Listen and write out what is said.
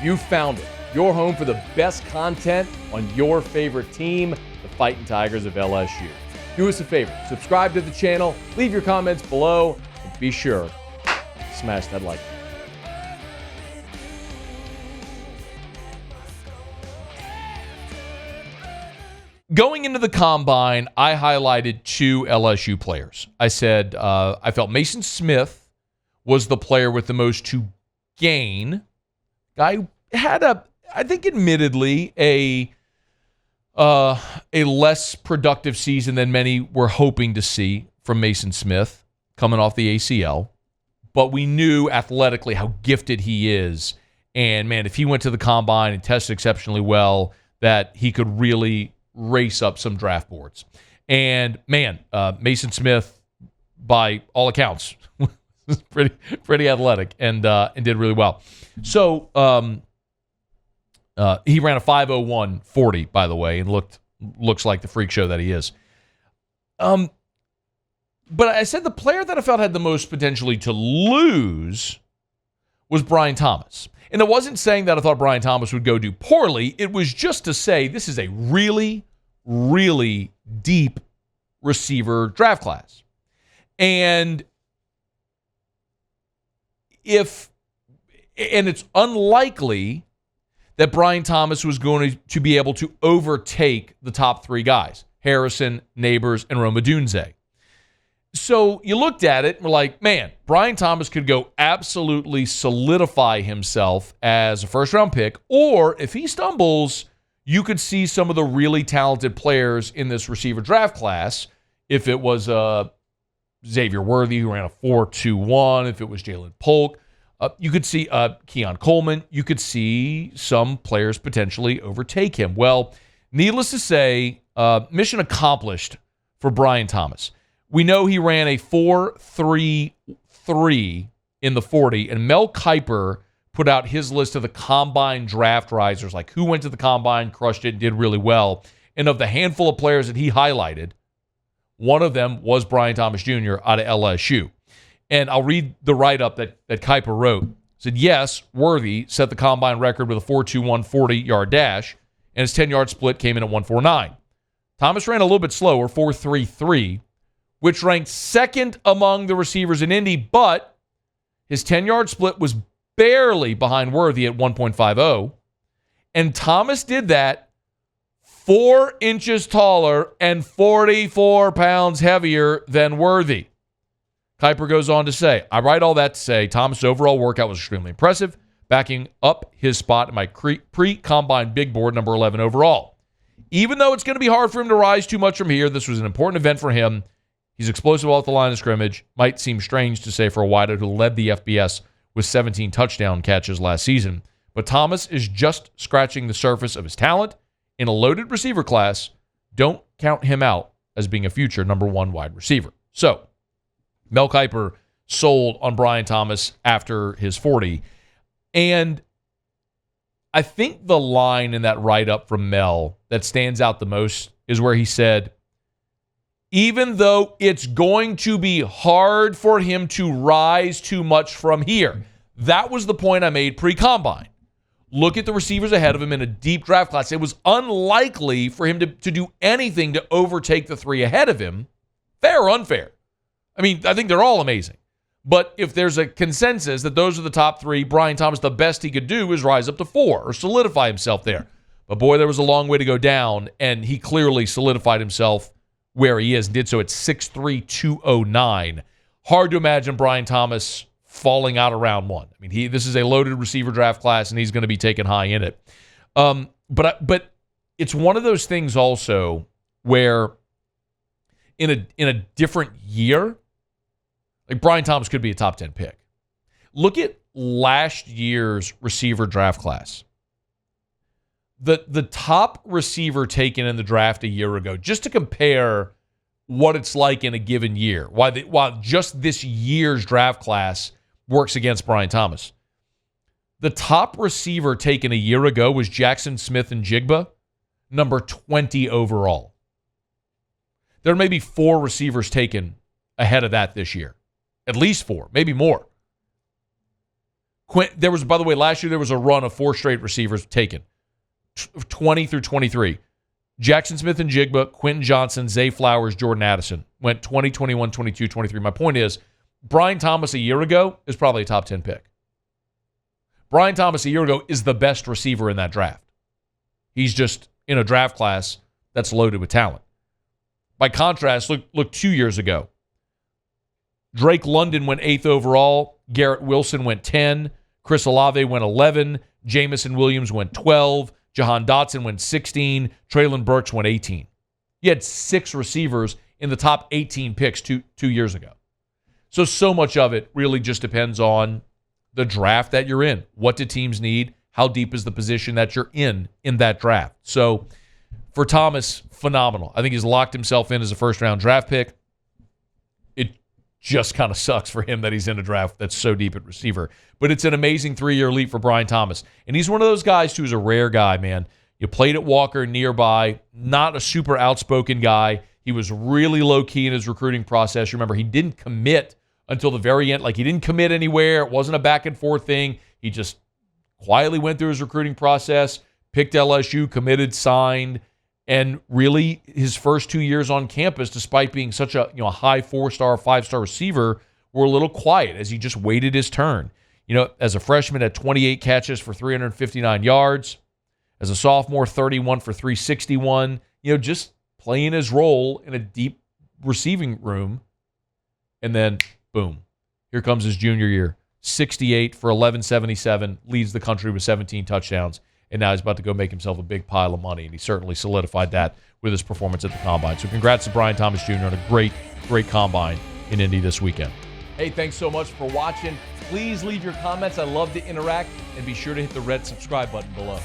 You found it. Your home for the best content on your favorite team, the Fighting Tigers of LSU. Do us a favor, subscribe to the channel, leave your comments below, and be sure to smash that like button. Going into the Combine, I highlighted two LSU players. I said I felt Mason Smith was the player with the most to gain. Guy had I think admittedly a less productive season than many were hoping to see from Mason Smith coming off the ACL. But we knew athletically how gifted he is. And, man, if he went to the Combine and tested exceptionally well, that he could really race up some draft boards. And, man, Mason Smith, by all accounts, was pretty athletic and did really well. So, he ran a 5:01.40, by the way, and looks like the freak show that he is. But I said the player that I felt had the most potentially to lose was Brian Thomas. And it wasn't saying that I thought Brian Thomas would go do poorly. It was just to say this is a really, really deep receiver draft class. And it's unlikely that Brian Thomas was going to be able to overtake the top three guys, Harrison, Neighbors, and Rome Odunze. So you looked at it and were like, man, Brian Thomas could go absolutely solidify himself as a first-round pick, or if he stumbles, you could see some of the really talented players in this receiver draft class. If it was Xavier Worthy, who ran a 4.21, if it was Jalen Polk, you could see Keon Coleman. You could see some players potentially overtake him. Well, needless to say, mission accomplished for Brian Thomas. We know he ran a 4.33 in the 40, and Mel Kiper put out his list of the Combine draft risers, like who went to the Combine, crushed it, and did really well. And of the handful of players that he highlighted, one of them was Brian Thomas Jr. out of LSU. And I'll read the write-up that Kiper wrote. It said, yes, Worthy set the Combine record with a 4.21 40-yard dash, and his 10-yard split came in at 1.49. Thomas ran a little bit slower, 4.33, which ranked second among the receivers in Indy, but his 10-yard split was barely behind Worthy at 1.50. And Thomas did that 4 inches taller and 44 pounds heavier than Worthy. Kiper goes on to say, I write all that to say Thomas' overall workout was extremely impressive, backing up his spot in my pre-combine big board, number 11 overall. Even though it's going to be hard for him to rise too much from here, this was an important event for him. He's explosive off the line of scrimmage. Might seem strange to say for a wideout who led the FBS with 17 touchdown catches last season. But Thomas is just scratching the surface of his talent. In a loaded receiver class, don't count him out as being a future number 1 wide receiver. So, Mel Kiper sold on Brian Thomas after his 40. And I think the line in that write-up from Mel that stands out the most is where he said, even though it's going to be hard for him to rise too much from here. That was the point I made pre-combine. Look at the receivers ahead of him in a deep draft class. It was unlikely for him to do anything to overtake the 3 ahead of him. Fair or unfair? I mean, I think they're all amazing. But if there's a consensus that those are the top 3, Brian Thomas, the best he could do is rise up to 4 or solidify himself there. But boy, there was a long way to go down, and he clearly solidified himself where he is and did so at 6'3", 209. Hard to imagine Brian Thomas falling out of round 1. I mean, this is a loaded receiver draft class, and he's going to be taken high in it. But it's one of those things also where in a different year, like Brian Thomas could be a top 10 pick. Look at last year's receiver draft class. The top receiver taken in the draft a year ago, just to compare what it's like in a given year, while just this year's draft class works against Brian Thomas. The top receiver taken a year ago was Jackson Smith and Jigba, number 20 overall. There may be 4 receivers taken ahead of that this year. At least 4, maybe more. There was, by the way, last year there was a run of 4 straight receivers taken, 20 through 23. Jackson Smith and Jigba, Quentin Johnson, Zay Flowers, Jordan Addison went 20, 21, 22, 23. My point is, Brian Thomas a year ago is probably a top 10 pick. Brian Thomas a year ago is the best receiver in that draft. He's just in a draft class that's loaded with talent. By contrast, look 2 years ago. Drake London went 8th overall. Garrett Wilson went 10. Chris Olave went 11. Jamison Williams went 12. Jahan Dotson went 16. Traylon Burks went 18. You had 6 receivers in the top 18 picks two years ago. So much of it really just depends on the draft that you're in. What do teams need? How deep is the position that you're in that draft? So for Thomas, phenomenal. I think he's locked himself in as a first-round draft pick. It just kind of sucks for him that he's in a draft that's so deep at receiver. But it's an amazing 3-year leap for Brian Thomas. And he's one of those guys who's a rare guy, man. You played at Walker nearby, not a super outspoken guy. He was really low-key in his recruiting process. Remember, he didn't commit until the very end. Like, he didn't commit anywhere. It wasn't a back-and-forth thing. He just quietly went through his recruiting process, picked LSU, committed, signed, and really his first 2 years on campus, despite being such a high 4-star, 5-star receiver, were a little quiet as he just waited his turn. As a freshman, had 28 catches for 359 yards. As a sophomore, 31 for 361. Just playing his role in a deep receiving room. And then, boom, here comes his junior year. 68 for 1177, leads the country with 17 touchdowns. And now he's about to go make himself a big pile of money, and he certainly solidified that with his performance at the Combine. So congrats to Brian Thomas Jr. on a great, great Combine in Indy this weekend. Hey, thanks so much for watching. Please leave your comments. I love to interact, and be sure to hit the red subscribe button below.